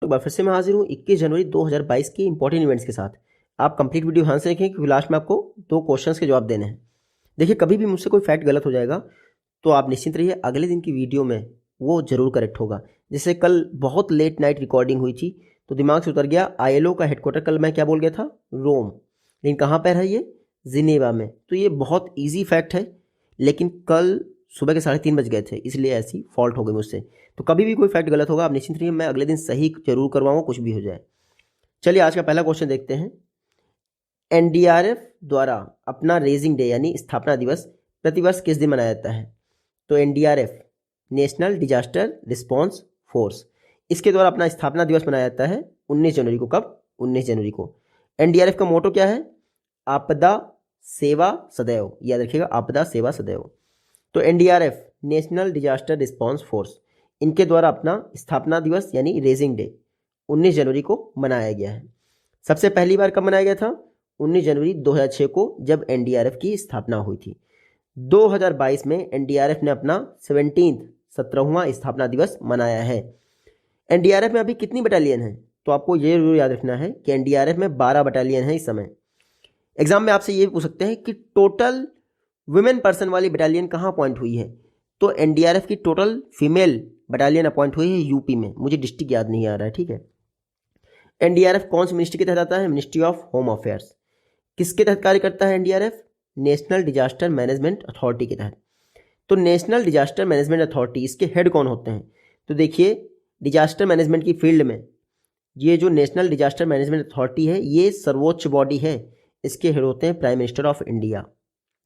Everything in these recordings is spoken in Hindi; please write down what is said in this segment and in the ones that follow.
एक बार फिर से मैं हाजिर हूँ 21 जनवरी 2022 के इंपॉर्टेंट इवेंट्स के साथ। आप कंप्लीट वीडियो ध्यान से देखें क्योंकि लास्ट में आपको 2 क्वेश्चंस के जवाब देने हैं। देखिए, कभी भी मुझसे कोई फैक्ट गलत हो जाएगा तो आप निश्चिंत रहिए, अगले दिन की वीडियो में वो जरूर करेक्ट होगा। जैसे कल बहुत लेट नाइट रिकॉर्डिंग हुई थी तो दिमाग से उतर गया, ILO का हेडक्वार्टर कल मैं क्या बोल गया था, रोम, लेकिन कहाँ पर है ये, जिनेवा में। तो ये बहुत ईजी फैक्ट है, लेकिन कल सुबह के 3:30 बज गए थे, इसलिए ऐसी फॉल्ट हो गई मुझसे। तो कभी भी कोई फैक्ट गलत होगा आप निश्चिंत रहिए, मैं अगले दिन सही जरूर करवाऊंगा, कुछ भी हो जाए। चलिए आज का पहला क्वेश्चन देखते हैं। NDRF द्वारा अपना रेजिंग डे यानी स्थापना दिवस प्रतिवर्ष किस दिन मनाया जाता है? तो NDRF national disaster response force, इसके द्वारा अपना स्थापना दिवस मनाया जाता है 19 जनवरी को। कब? 19 जनवरी को। NDRF का मोटो क्या है? आपदा सेवा सदैव, याद रखिएगा, आपदा सेवा सदैव। तो NDRF national disaster response force, इनके द्वारा अपना स्थापना दिवस यानी रेजिंग डे 19 जनवरी को मनाया गया है। सबसे पहली बार कब मनाया गया था? 19 जनवरी 2006 को, जब NDRF की स्थापना हुई थी। 2022 में NDRF ने अपना 17वां स्थापना दिवस मनाया है। NDRF में अभी कितनी बटालियन है? तो आपको ये जरूर याद रखना है कि NDRF में 12 बटालियन है इस समय। एग्जाम में आपसे ये भी पूछ सकते हैं कि टोटल वुमेन पर्सन वाली बटालियन कहाँ अपॉइंट हुई है? तो NDRF की टोटल फीमेल बटालियन अपॉइंट हुई है यूपी में, मुझे डिस्ट्रिक्ट याद नहीं आ रहा है, ठीक है। NDRF कौन सी मिनिस्ट्री के तहत आता है? Ministry of home affairs. किसके तहत कार्य करता है NDRF? National disaster management authority के तहत। तो नेशनल डिजास्टर मैनेजमेंट अथॉरिटी, इसके हेड कौन होते हैं? तो देखिए, डिजास्टर मैनेजमेंट की फील्ड में ये जो नेशनल डिजास्टर मैनेजमेंट अथॉरिटी है, ये सर्वोच्च बॉडी है। इसके हेड होते हैं प्राइम मिनिस्टर ऑफ इंडिया,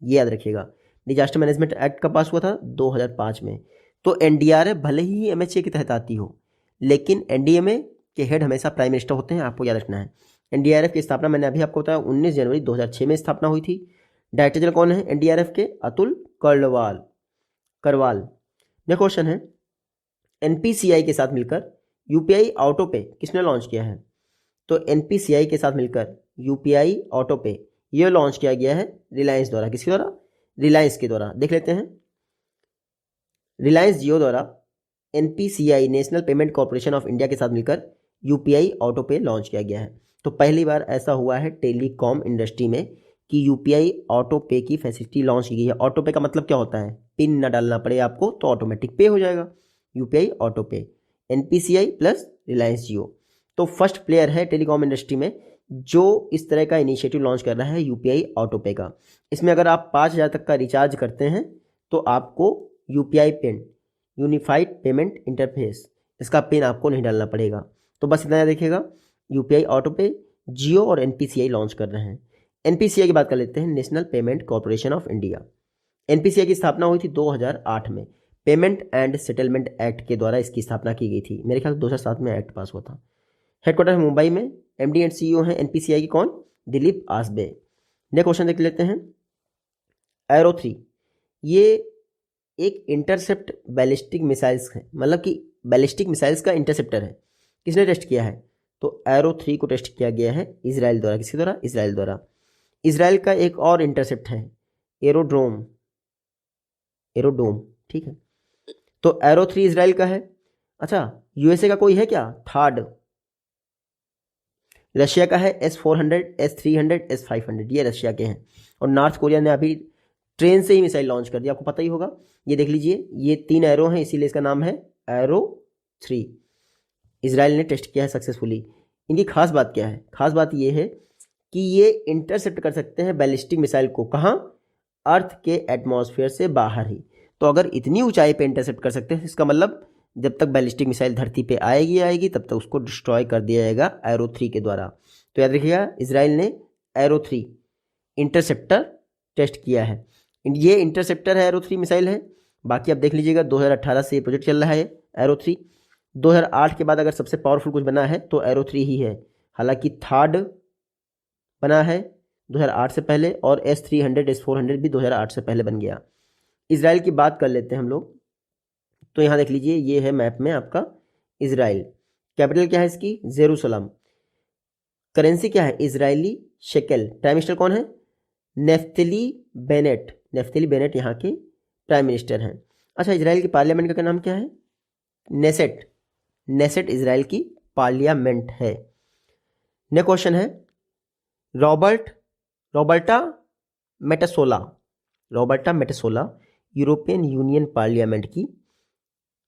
ये याद रखिएगा। डिजास्टर मैनेजमेंट एक्ट कब पास हुआ था? 2005 में। तो NDRF भले ही MHA के तहत आती हो, लेकिन NDMA के हेड हमेशा प्राइम मिनिस्टर होते हैं, आपको याद रखना है। NDRF की स्थापना मैंने अभी आपको बताया 19 जनवरी 2006 में स्थापना हुई थी। डायरेक्टर जनरल कौन है NDRF के? अतुल करवाल। नेक्स्ट क्वेश्चन है, NPCI के साथ मिलकर UPI ऑटो पे किसने लॉन्च किया है? तो NPCI के साथ मिलकर UPI ऑटो पे ये लॉन्च किया गया है रिलायंस द्वारा। किसके द्वारा? रिलायंस के द्वारा। देख लेते हैं, रिलायंस जियो द्वारा NPCI national payment corporation of India के साथ मिलकर UPI ऑटो पे लॉन्च किया गया है। तो पहली बार ऐसा हुआ है टेलीकॉम इंडस्ट्री में कि UPI ऑटो पे की फैसिलिटी लॉन्च की गई है। ऑटो पे का मतलब क्या होता है? पिन ना डालना पड़े आपको, तो ऑटोमेटिक पे हो जाएगा। UPI ऑटो पे, NPCI प्लस रिलायंस जियो। तो फर्स्ट प्लेयर है टेलीकॉम इंडस्ट्री में जो इस तरह का इनिशिएटिव लॉन्च कर रहा है UPI ऑटो पे का। इसमें अगर आप 5,000 तक का रिचार्ज करते हैं तो आपको UPI pin, unified payment interface, इसका पिन आपको नहीं डालना पड़ेगा। तो बस इतना याद रखिएगा, UPI ऑटो पे जियो और NPCI लॉन्च कर रहे हैं। NPCI की बात कर लेते हैं, national payment corporation of India. NPCI की स्थापना हुई थी 2008 में, पेमेंट एंड सेटलमेंट एक्ट के द्वारा इसकी स्थापना की गई थी। मेरे ख्याल से 2007 में एक्ट पास हुआ था। हेडक्वार्टर है मुंबई में। MD एंड CEO हैं NPCI की कौन? दिलीप आसबे। नेक्स्ट क्वेश्चन देख लेते हैं, एरो 3 ये एक इंटरसेप्ट बैलिस्टिक मिसाइल्स है, मतलब कि बैलिस्टिक मिसाइल्स का इंटरसेप्टर है। किसने टेस्ट किया है? तो एरो 3 को टेस्ट किया गया है इजराइल द्वारा। किसके द्वारा? इजराइल द्वारा। इजराइल का एक और इंटरसेप्ट है एरोडोम, ठीक है। तो एरो 3 इजराइल का है। अच्छा, USA का कोई है क्या? थर्ड रशिया का है S-400, S-300, S-500, ये रशिया के हैं। और नॉर्थ कोरिया ने अभी ट्रेन से ही मिसाइल लॉन्च कर दिया, आपको पता ही होगा। ये देख लीजिए, ये 3 एरो हैं, इसीलिए इसका नाम है एरो 3। इजराइल ने टेस्ट किया है सक्सेसफुली। इनकी खास बात क्या है? खास बात ये है कि ये इंटरसेप्ट कर सकते हैं बैलिस्टिक मिसाइल को। कहाँ? अर्थ के एटमॉस्फेयर से बाहर ही। तो अगर इतनी ऊंचाई पे इंटरसेप्ट कर सकते हैं, इसका मतलब जब तक बैलिस्टिक मिसाइल धरती पे आएगी तब तक उसको डिस्ट्रॉय कर दिया जाएगा एरो 3 के द्वारा। तो याद रखिएगा, इजराइल ने एरो 3 इंटरसेप्टर टेस्ट किया है। ये इंटरसेप्टर है, एरो 3 मिसाइल है। बाकी आप देख लीजिएगा, 2018 से ये प्रोजेक्ट चल रहा है एरो 3। 2008 के बाद अगर सबसे पावरफुल कुछ बना है तो एरो 3 ही है। हालांकि थर्ड बना है 2008 से पहले, और S-300, S-400 भी 2008 से पहले बन गया। इजराइल की बात कर लेते हैं हम लोग। तो यहाँ देख लीजिए, ये है मैप में आपका इजराइल। कैपिटल क्या है इसकी? जेरूसलम। करेंसी क्या है? Israeli shekel. प्राइम मिनिस्टर कौन है? नेफ्तली बेनेट यहाँ के प्राइम मिनिस्टर हैं। अच्छा, इजराइल की पार्लियामेंट का नाम क्या है? नेसेट इजराइल की पार्लियामेंट है? नेक्स्ट क्वेश्चन है रॉबर्टा मेटसोला यूरोपियन यूनियन पार्लियामेंट की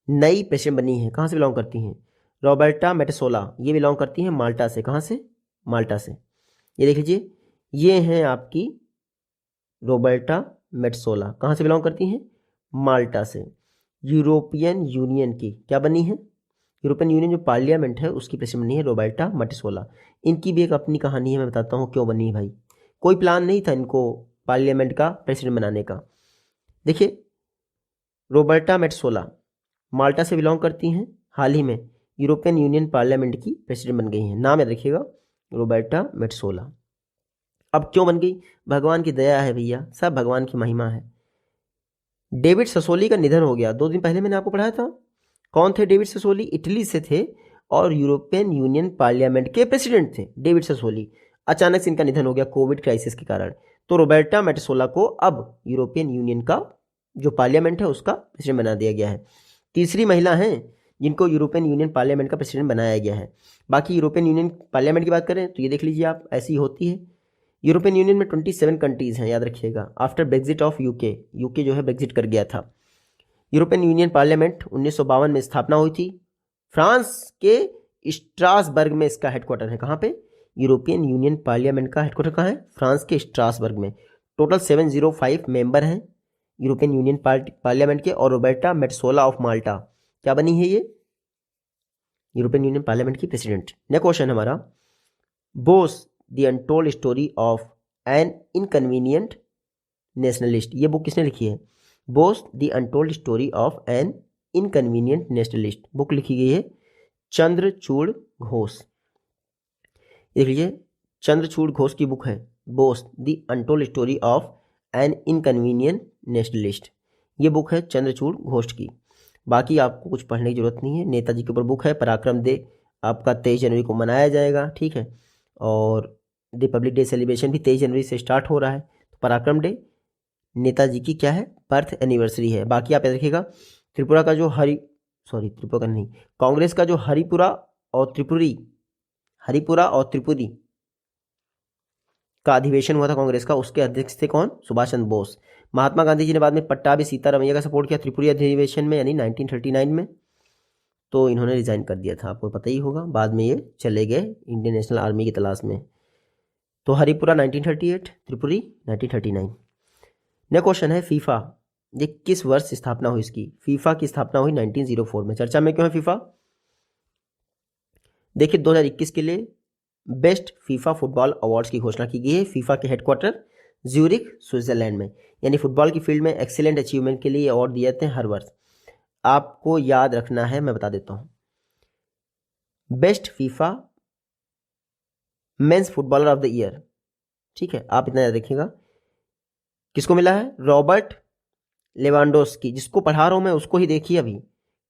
नई प्रेसिडेंट बनी है, कहाँ से बिलोंग करती हैं? रॉबर्टा मेटसोला ये बिलोंग करती हैं माल्टा से। कहाँ से? माल्टा से। ये देख लीजिए, ये हैं आपकी रॉबर्टा मेटसोला, कहाँ से बिलोंग करती हैं? माल्टा से। यूरोपियन यूनियन की क्या बनी है? यूरोपियन यूनियन जो पार्लियामेंट है उसकी प्रेसिडेंट बनी है रॉबर्टा मेटसोला। इनकी भी एक अपनी कहानी है, मैं बताता हूँ क्यों बनी है भाई। कोई प्लान नहीं था इनको पार्लियामेंट का प्रेसिडेंट बनाने का। देखिए, रॉबर्टा मेटसोला माल्टा से बिलोंग करती हैं, हाल ही में यूरोपियन यूनियन पार्लियामेंट की प्रेसिडेंट बन गई हैं। नाम याद रखिएगा, रॉबर्टा मेटसोला। अब क्यों बन गई? भगवान की दया है भैया, सब भगवान की महिमा है। डेविड ससोली का निधन हो गया 2 दिन पहले, मैंने आपको पढ़ाया था। कौन थे डेविड ससोली? इटली से थे और यूरोपियन यूनियन पार्लियामेंट के प्रेसिडेंट थे डेविड ससोली। अचानक से इनका निधन हो गया कोविड क्राइसिस के कारण। तो रॉबर्टा मेटसोला को अब यूरोपियन यूनियन का जो पार्लियामेंट है उसका प्रेसिडेंट बना दिया गया है। तीसरी महिला हैं जिनको यूरोपियन यूनियन पार्लियामेंट का प्रेसिडेंट बनाया गया है। बाकी यूरोपियन यूनियन पार्लियामेंट की बात करें तो ये देख लीजिए आप, ऐसी होती है। यूरोपियन यूनियन में 27 कंट्रीज़ हैं, याद रखिएगा। आफ्टर ब्रेग्जिट ऑफ यूके जो है ब्रेग्जिट कर गया था। यूरोपियन यूनियन पार्लियामेंट 1952 में स्थापना हुई थी। फ्रांस के स्ट्रासबर्ग में इसका हेडक्वार्टर है। कहाँ पे? यूरोपियन यूनियन पार्लियामेंट का हेडक्वार्टर कहाँ है? फ्रांस के स्ट्रासबर्ग में। टोटल 705 मेंबर हैं यूरोपियन यूनियन पार्लियामेंट के। और रॉबर्टा मेटसोला ऑफ माल्टा क्या बनी है? ये यूरोपियन यूनियन पार्लियामेंट की प्रेसिडेंट। नेक्स्ट क्वेश्चन हमारा, Bose the untold story of an inconvenient nationalist, ये बुक किसने लिखी है? Bose the untold story of an inconvenient nationalist, book लिखी गई है चंद्रचूड़ घोष। देख लीजिए, चंद्रचूड़ घोष की बुक है Bose the untold story of an inconvenient nationalist. ये बुक है चंद्रचूड़ घोष की। बाकी आपको कुछ पढ़ने की जरूरत नहीं है। नेताजी के ऊपर बुक है। पराक्रम डे आपका 23 जनवरी को मनाया जाएगा, ठीक है। और रिपब्लिक डे सेलिब्रेशन भी 23 जनवरी से स्टार्ट हो रहा है। तो पराक्रम डे नेताजी की क्या है? बर्थ एनिवर्सरी है। बाकी आप याद रखिएगा, त्रिपुरा का जो त्रिपुरा का नहीं, कांग्रेस का जो हरिपुरा और त्रिपुरी का अधिवेशन हुआ था कांग्रेस का, उसके अध्यक्ष थे कौन? सुभाष चंद्र बोस। महात्मा गांधी जी ने बाद में पट्टाभी सीतारमैया का सपोर्ट किया त्रिपुरी अधिवेशन में, यानी 1939 में। तो इन्होंने रिजाइन कर दिया था, आपको पता ही होगा। बाद में ये चले गए इंडियन नेशनल आर्मी की तलाश में। तो हरिपुरा 1938, त्रिपुरी 1939। नेक्स्ट क्वेश्चन है फीफा, ये किस वर्ष स्थापना हुई इसकी? फीफा की स्थापना हुई 1904 में। चर्चा में क्यों है फीफा? देखिए, 2021 के लिए बेस्ट फीफा फुटबॉल अवार्ड्स की घोषणा की गई है। फीफा के हेडक्वार्टर ज्यूरिख स्विट्जरलैंड में, यानी फुटबॉल की फील्ड में एक्सीलेंट अचीवमेंट के लिए अवार्ड दिए जाते हैं हर वर्ष। आपको याद रखना है, मैं बता देता हूं। Best FIFA men's footballer of the year, ठीक है, आप इतना याद रखिएगा। किसको मिला है? Robert Lewandowski. जिसको पढ़ा रहा हूं मैं उसको ही देखिए, अभी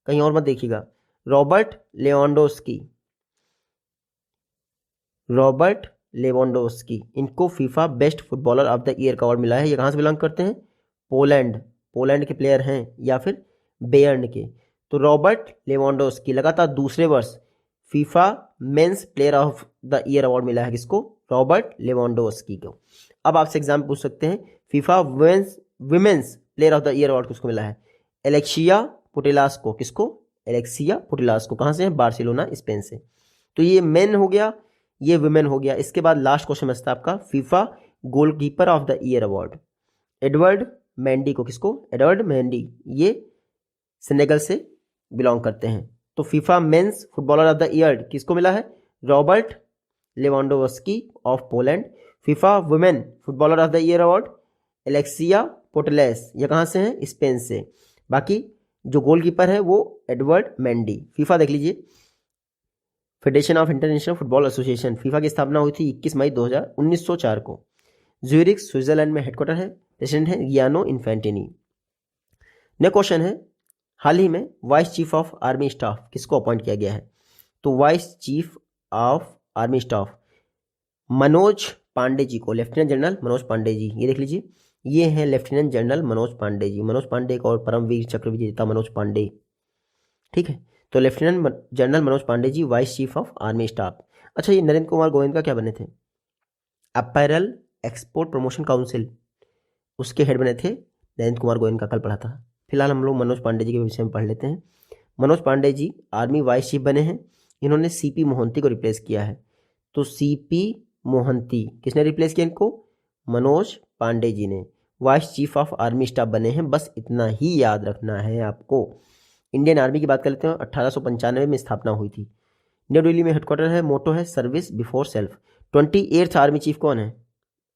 कहीं और मत देखिएगा। रॉबर्ट लेवांडोस्की, इनको FIFA best footballer of the year का अवार्ड मिला है। ये कहाँ से बिलोंग करते हैं? पोलैंड के प्लेयर हैं, या फिर बेयर्न के। तो रॉबर्ट लेवांडोस्की लगातार दूसरे वर्ष FIFA men's player of the year award मिला है। किसको? रॉबर्ट लेवांडोस्की को। अब आपसे एग्जाम पूछ सकते हैं, FIFA women's player of the year award किसको मिला है? एलेक्सिया पुटेलास्को। किसको? एलेक्सिया पुटेलास्को। कहाँ से? बार्सिलोना, स्पेन से। तो ये मेन हो गया, ये वुमेन हो गया। इसके बाद लास्ट क्वेश्चन बचता है आपका, FIFA goalkeeper of the year award Edward Mendy को। किसको? एडवर्ड मेंडी, ये सेनेगल से बिलोंग करते हैं। तो FIFA men's footballer of the year किसको मिला है? Robert Lewandowski of Poland. FIFA women footballer of the year award Alexia Putellas, ये कहाँ से हैं? स्पेन से। बाकी जो गोलकीपर है वो एडवर्ड मेंडी। फीफा देख लीजिए, Federation of International Football Association. FIFA की स्थापना हुई थी 21 मई 1904 को। ज्यूरिख स्विट्जरलैंड में हेडक्वार्टर है। प्रेसिडेंट है गियानो इन्फेंटिनी। नेक्स्ट क्वेश्चन है, हाल ही में vice chief of army staff किसको अपॉइंट किया गया है? तो vice chief of army staff Manoj Pande ji को, लेफ्टिनेंट जनरल मनोज पांडे जी। ये देख लीजिए, ये हैं लेफ्टिनेंट जनरल मनोज पांडे जी। मनोज पांडे एक और परमवीर चक्र विजेता मनोज पांडे, ठीक है। तो lieutenant general Manoj Pande ji vice chief of army staff. अच्छा, ये नरेंद्र कुमार गोविंद क्या बने थे? अपैरल एक्सपोर्ट प्रमोशन काउंसिल, उसके हेड बने थे नरेंद्र कुमार गोविंद का, कल पढ़ा था। फिलहाल हम लोग मनोज पांडे जी के विषय में पढ़ लेते हैं। मनोज पांडे जी आर्मी वाइस चीफ बने हैं। इन्होंने सीपी मोहंती को रिप्लेस किया है। तो सीपी मोहंती किसने रिप्लेस किया इनको? मनोज पांडे जी ने। Vice chief of army staff बने हैं। बस इतना ही याद रखना है आपको। इंडियन आर्मी की बात कर लेते हैं। 1895 में स्थापना हुई थी। न्यू दिल्ली में हेडक्वार्टर है। मोटो है service before self. 28th army chief कौन है?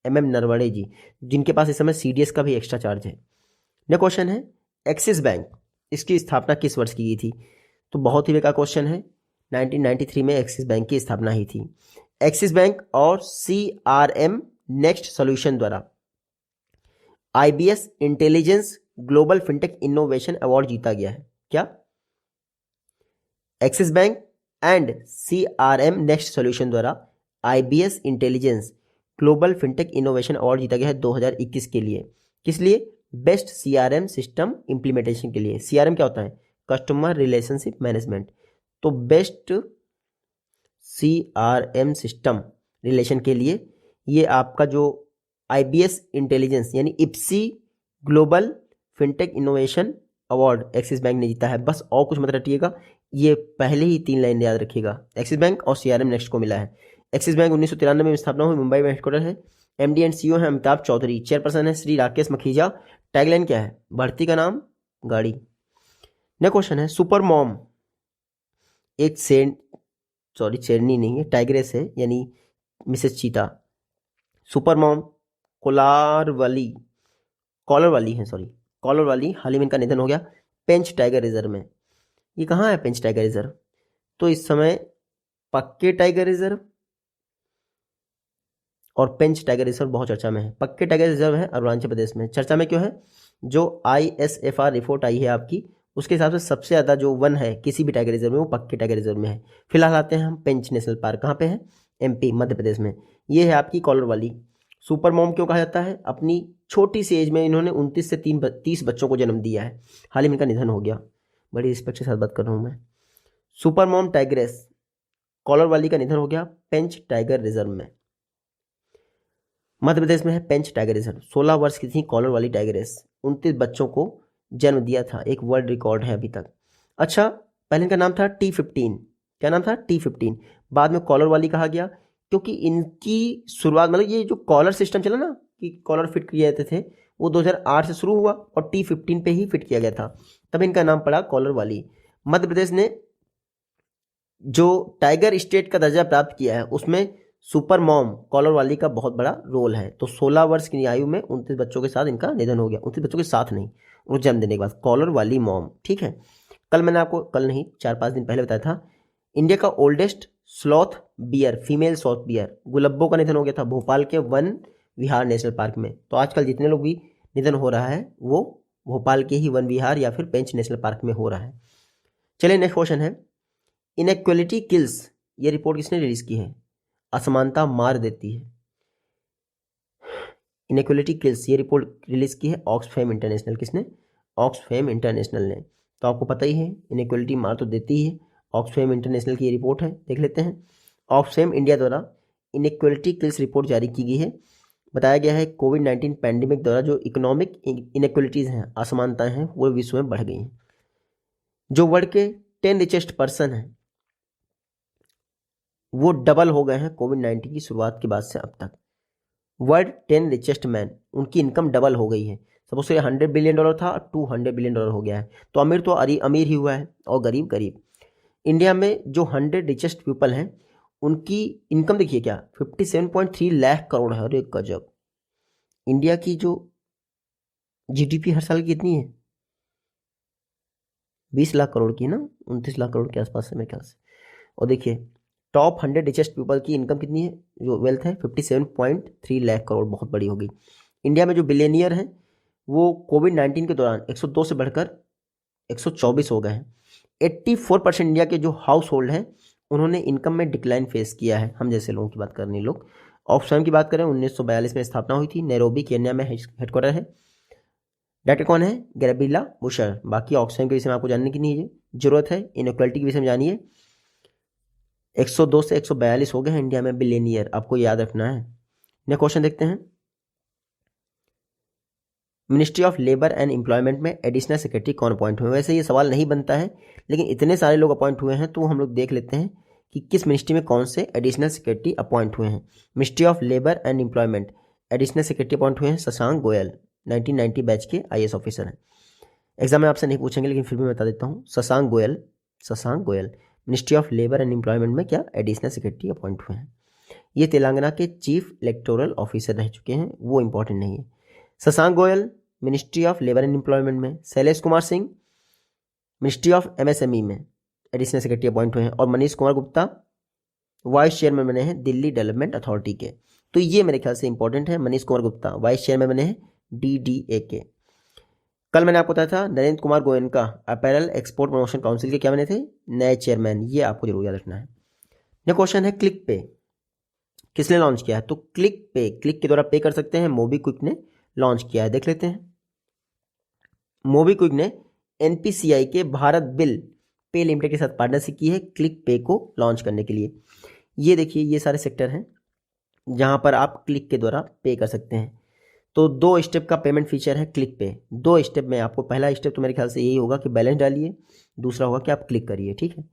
MM नरवणे जी, जिनके पास इस समय CDS का भी एक्स्ट्रा चार्ज है। नेक्स्ट क्वेश्चन है एक्सिस बैंक, इसकी स्थापना किस वर्ष की गई थी? तो बहुत ही बेकार क्वेश्चन है। 1993 में एक्सिस बैंक की स्थापना हुई थी। एक्सिस बैंक और CRM नेक्स्ट सॉल्यूशन द्वारा IBS intelligence global fintech innovation award जीता गया है। क्या? Axis bank and CRM next solution द्वारा IBS intelligence global fintech innovation award जीता गया है 2021 के लिए। किस लिए? बेस्ट CRM सिस्टम इम्प्लीमेंटेशन के लिए। CRM क्या होता है? Customer relationship management. तो बेस्ट CRM सिस्टम रिलेशन के लिए ये आपका जो IBS इंटेलिजेंस यानी IPSI global fintech innovation award axis bank ने जीता है। बस और कुछ मत रटिएगा, ये पहले ही 3 लाइन याद रखिएगा। एक्सिस बैंक और CRM नेक्स्ट को मिला है। एक्सिस बैंक 1993 में स्थापना हुई, मुंबई में हेडक्वार्टर है। MD एंड CEO है अमिताभ चौधरी। चेयरपर्सन है श्री राकेश मखीजा। टैगलाइन क्या है? बढ़ती का नाम गाड़ी। नेक्स्ट क्वेश्चन है सुपर मॉम, एक शेरनी नहीं है, टाइग्रेस है, यानी मिसेस चीता। सुपर मॉम कॉलर वाली हाल ही में इनका निधन हो गया पेंच टाइगर रिजर्व में। ये कहाँ है पेंच टाइगर रिजर्व? तो इस समय पक्के टाइगर रिजर्व और पेंच टाइगर रिजर्व बहुत चर्चा में है। पक्के टाइगर रिजर्व है अरुणाचल प्रदेश में। चर्चा में क्यों है? जो ISFR रिपोर्ट आई है आपकी, उसके हिसाब से सबसे ज़्यादा जो वन है किसी भी टाइगर रिजर्व में वो पक्के टाइगर रिजर्व में है। फिलहाल आते हैं हम पेंच नेशनल पार्क, कहाँ पे है? MP मध्य प्रदेश में। ये है आपकी कॉलर वाली। सुपर मॉम क्यों कहा जाता है? अपनी छोटी सी एज में इन्होंने 29 से 30 बच्चों को जन्म दिया है। हाल ही में इनका निधन हो गया। बड़ी रिस्पेक्ट के साथ बात कर रहा हूँ मैं। सुपर मॉम टाइग्रेस कॉलर वाली का निधन हो गया पेंच टाइगर रिजर्व में। मध्य प्रदेश में है पेंच टाइगर रिजर्व। 16 वर्ष की थी कॉलर वाली टाइगरेस। 29 बच्चों को जन्म दिया था। एक वर्ल्ड रिकॉर्ड है अभी तक। अच्छा, पहले इनका नाम था T15। क्या नाम था? T15। बाद में कॉलर वाली कहा गया क्योंकि इनकी शुरुआत, मतलब ये जो कॉलर सिस्टम चला ना कि कॉलर फिट किए जाते थे, वो 2008 से शुरू हुआ और T15 पे ही फिट किया गया था, तब इनका नाम पड़ा कॉलर वाली। मध्य प्रदेश ने जो टाइगर स्टेट का दर्जा प्राप्त किया है उसमें सुपर मॉम कॉलर वाली का बहुत बड़ा रोल है। तो 16 वर्ष की आयु में 29 बच्चों के साथ इनका निधन हो गया। 29 बच्चों के साथ नहीं, उनको जन्म देने के बाद कॉलर वाली मॉम। ठीक है, कल मैंने आपको, कल नहीं 4-5 दिन पहले बताया था, इंडिया का oldest sloth bear, female sloth bear Gulabbo का निधन हो गया था भोपाल के वन विहार नेशनल पार्क में। तो आजकल जितने लोग भी निधन हो रहा है वो भोपाल के ही वन विहार या फिर पेंच नेशनल पार्क में हो रहा है। चलिए नेक्स्ट क्वेश्चन है इनइक्वालिटी किल्स, ये रिपोर्ट किसने रिलीज की है? असमानता मार देती है। इनइक्वालिटी किल्स, ये रिपोर्ट रिलीज की है ऑक्सफैम इंटरनेशनल। किसने? ऑक्सफैम इंटरनेशनल ने। तो आपको पता ही है इनइक्वालिटी मार तो देती ही है। ऑक्सफैम इंटरनेशनल की ये रिपोर्ट है, देख लेते हैं। ऑक्सफैम इंडिया द्वारा इनइक्वालिटी किल्स रिपोर्ट जारी की गई है। बताया गया है कोविड-19 पैंडेमिक द्वारा जो इकोनॉमिक इनइक्वालिटीज़ हैं, असमानताएं हैं, वो विश्व में बढ़ गई हैं। जो वर्ल्ड के 10 रिचेस्ट पर्सन हैं वो डबल हो गए हैं कोविड-19 की शुरुआत के बाद से अब तक। वर्ल्ड 10 रिचेस्ट मैन, उनकी इनकम डबल हो गई है। सपोज से $100 बिलियन था, 200 बिलियन हो गया है। तो अमीर तो अमीर ही हुआ है और गरीब गरीब। इंडिया में जो 100 रिचेस्ट पीपल हैं उनकी इनकम देखिए क्या 57.3 लाख करोड़ है। अरे गजब। इंडिया की जो GDP हर साल की कितनी है? 20 लाख करोड़ की ना, 29 लाख करोड़ के आसपास है मेरे ख्याल से। और देखिए टॉप 100 रिचेस्ट पीपल की इनकम कितनी है, जो वेल्थ है 57.3 लाख करोड़, बहुत बड़ी होगी। इंडिया में जो बिलियनियर हैं वो कोविड-19 के दौरान 102 से बढ़कर 124 हो गए हैं। 84% इंडिया के जो हाउस होल्ड हैं उन्होंने इनकम में डिक्लाइन फेस किया है। हम जैसे लोगों की बात करनी लोग। ऑक्सफैम की बात करें 1942 में स्थापना हुई थी। नैरोबी केन्या में हेडक्वार्टर है। डायरेक्टर कौन है? Gabriela Bushehr. बाकी ऑक्सफैम के विषय में आपको जानने की नहीं है। जरूरत है। इनइक्वालिटी के विषय में जानिए। 102 से 142 हो गए हैं इंडिया में बिलियनियर, आपको याद रखना है। नेक्स्ट क्वेश्चन देखते हैं। Ministry of labour and employment में एडिशनल सेक्रेटरी कौन अपॉइंट हुए? वैसे ये सवाल नहीं बनता है, लेकिन इतने सारे लोग अपॉइंट हुए हैं तो हम लोग देख लेते हैं कि किस मिनिस्ट्री में कौन से एडिशनल सेक्रेटरी अपॉइंट हुए हैं। Ministry of labour and employment additional secretary appoint हुए हैं शशांक गोयल, 1990 बैच के IAS ऑफिसर हैं। एग्जाम में आपसे नहीं पूछेंगे लेकिन फिर भी मैं बता देता हूँ। Shashank Goyal ministry of labour and employment में क्या एडिशनल सेक्रेटरी अपॉइंट हुए हैं। ये तेलंगाना के चीफ इलेक्टोरल ऑफिसर रह चुके हैं, वो इंपॉर्टेंट नहीं है। Shashank Goyal ministry of labour and employment में, Shailesh Kumar Singh ministry of MSME में एडिशनल सेक्रेटरी अपॉइंट हुए हैं, और मनीष कुमार गुप्ता वाइस चेयरमैन बने हैं दिल्ली डेवलपमेंट अथॉरिटी के। तो ये मेरे ख्याल से इंपॉर्टेंट है। मनीष कुमार गुप्ता वाइस चेयरमैन बने हैं DDA के। कल मैंने आपको बताया था Narendra Kumar Goenka apparel export promotion council के क्या बने थे? नए चेयरमैन। ये आपको जरूर याद रखना है। नेक्स्ट क्वेश्चन है क्लिक पे किसने लॉन्च किया है? तो क्लिक के द्वारा पे कर सकते हैं, मोबीक्विक ने लॉन्च किया है। देख लेते हैं। मोबीक्विक ने NPCI के भारत बिल पे लिमिटेड के साथ पार्टनरशिप की है क्लिक पे को लॉन्च करने के लिए। ये देखिए, ये सारे सेक्टर हैं जहां पर आप क्लिक के द्वारा पे कर सकते हैं। तो 2 स्टेप का पेमेंट फीचर है क्लिक पे। 2 स्टेप में आपको, पहला स्टेप तो मेरे ख्याल से यही होगा कि बैलेंस डालिए, दूसरा होगा कि आप क्लिक करिए, ठीक है।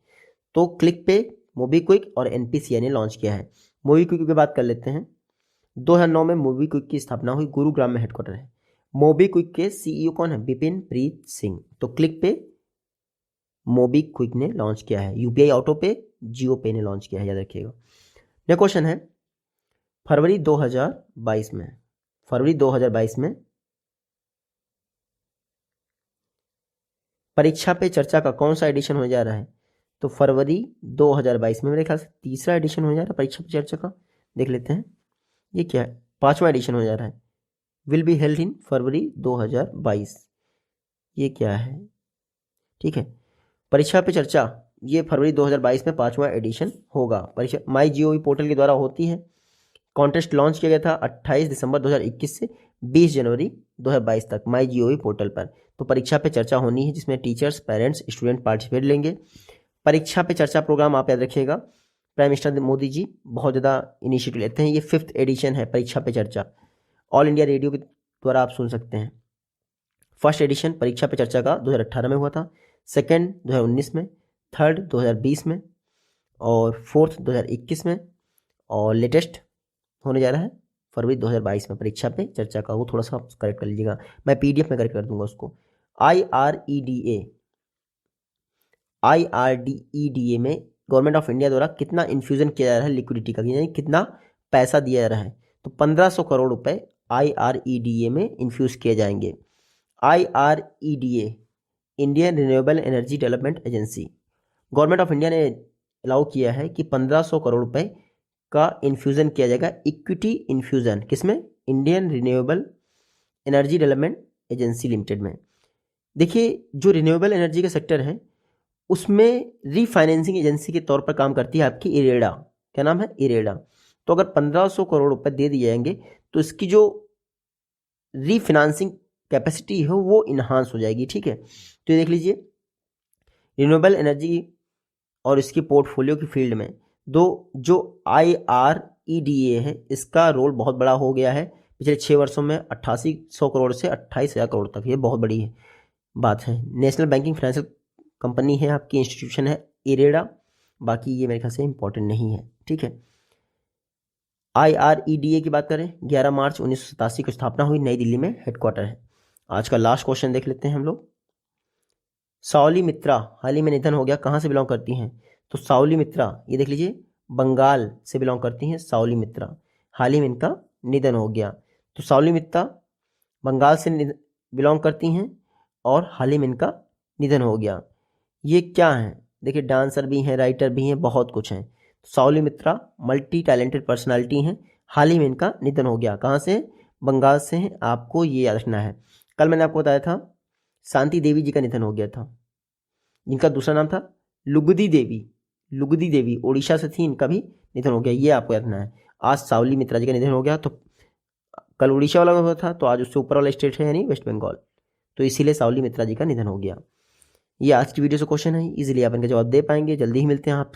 तो क्लिक पे मोबीक्विक और NPCI ने लॉन्च किया है। मोबीक्विक की बात कर लेते हैं। 2009 में मोबीक्विक की स्थापना हुई, गुरुग्राम में हेडक्वार्टर है। मोबीक्विक के CEO कौन है? बिपिन प्रीत सिंह। तो क्लिक पे मोबीक्विक ने लॉन्च किया है। UPI ऑटो पे जियो पे ने लॉन्च किया है, याद रखिएगा। नेक्स्ट क्वेश्चन है फरवरी 2022 में परीक्षा पे चर्चा का कौन सा एडिशन होने जा रहा है? तो फरवरी 2022 में मेरे ख्याल से तीसरा एडिशन होने जा रहा है परीक्षा पे चर्चा का। देख लेते हैं ये क्या है। 5वां एडिशन होने जा रहा है। विल बी हेल्ड इन फरवरी 2022। ये क्या है? ठीक है, परीक्षा पे चर्चा ये फरवरी 2022 में 5वां एडिशन होगा। परीक्षा MyGOV पोर्टल के द्वारा होती है। कॉन्टेस्ट लॉन्च किया गया था 28 दिसंबर 2021 से 20 जनवरी 2022 तक MyGOV पोर्टल पर। तो परीक्षा पे चर्चा होनी है जिसमें टीचर्स, पेरेंट्स, स्टूडेंट पार्टिसिपेट लेंगे। परीक्षा पे चर्चा प्रोग्राम आप याद रखिएगा, प्राइम मिनिस्टर मोदी जी बहुत ज़्यादा इनिशिएटिव लेते हैं। ये 5th एडिशन है परीक्षा पे चर्चा। ऑल इंडिया रेडियो के द्वारा आप सुन सकते हैं। फर्स्ट एडिशन परीक्षा पे चर्चा का 2018 में हुआ था, सेकेंड 2019 में, थर्ड 2020 में, और फोर्थ 2021 में, और लेटेस्ट होने जा रहा है फरवरी 2022 में परीक्षा पे चर्चा का। वो थोड़ा सा करेक्ट कर लीजिएगा, मैं PDF में करेक्ट कर दूंगा उसको। IREDA में गवर्नमेंट ऑफ इंडिया द्वारा कितना इन्फ्यूजन किया जा रहा है लिक्विडिटी का, यानी कितना पैसा दिया जा रहा है? तो 1500 करोड़ रुपए IREDA में इन्फ्यूज किए जाएंगे। IREDA Indian renewable energy development agency, government of India ने अलाउ किया है कि 1500 करोड़ रुपए का इन्फ्यूजन किया जाएगा, इक्विटी इन्फ्यूजन। किसमें? Indian renewable energy development agency limited में। देखिए, जो रिन्यूएबल एनर्जी का सेक्टर है उसमें रीफाइनेंसिंग एजेंसी के तौर पर काम करती है आपकी इरेडा। क्या नाम है? इरेडा। तो अगर 1500 करोड़ रुपए दे दिए जाएंगे तो इसकी जो रीफाइनेंसिंग कैपेसिटी है वो इन्हांस हो जाएगी, ठीक है। तो ये देख लीजिए, रिन्यूएबल एनर्जी और इसकी पोर्टफोलियो की फील्ड में जो IREDA है इसका रोल बहुत बड़ा हो गया है पिछले 6 वर्षों में। 8800 करोड़ से 28,000 करोड़ तक, ये बहुत बड़ी बात है। नेशनल बैंकिंग फाइनेंशियल कंपनी है आपकी, इंस्टीट्यूशन है इरेडा। बाकी ये मेरे ख्याल से इंपॉर्टेंट नहीं है, ठीक है। IREDA की बात करें, 11 मार्च 1987 को स्थापना हुई, नई दिल्ली में हेडक्वार्टर है। आज का लास्ट क्वेश्चन देख लेते हैं हम लोग। साओली मित्रा हाल ही में निधन हो गया, कहाँ से बिलोंग करती हैं? तो साओली मित्रा ये देख लीजिए, बंगाल से बिलोंग करती हैं साओली मित्रा। हाल ही में इनका निधन हो गया। तो साओली मित्रा बंगाल से बिलोंग करती हैं और हाल ही में इनका निधन हो गया। ये क्या है? देखिए, डांसर भी हैं, राइटर भी हैं, बहुत कुछ हैं। साओली मित्रा मल्टी टैलेंटेड पर्सनालिटी हैं। हाल ही में इनका निधन हो गया। कहाँ से? बंगाल से हैं, आपको ये याद रखना है। कल मैंने आपको बताया था शांति देवी जी का निधन हो गया था, जिनका दूसरा नाम था लुगदी देवी ओडिशा से थी, इनका भी निधन हो गया, ये आपको याद रखना है। आज साओली मित्रा जी का निधन हो गया, तो कल उड़ीसा वाला हुआ था, तो आज उससे ऊपर वाला स्टेट है यानी वेस्ट बंगाल, तो इसीलिए साओली मित्रा जी का निधन हो गया। ये आज की वीडियो से क्वेश्चन है, इजीली आप इनका जवाब दे पाएंगे। जल्दी ही मिलते हैं आप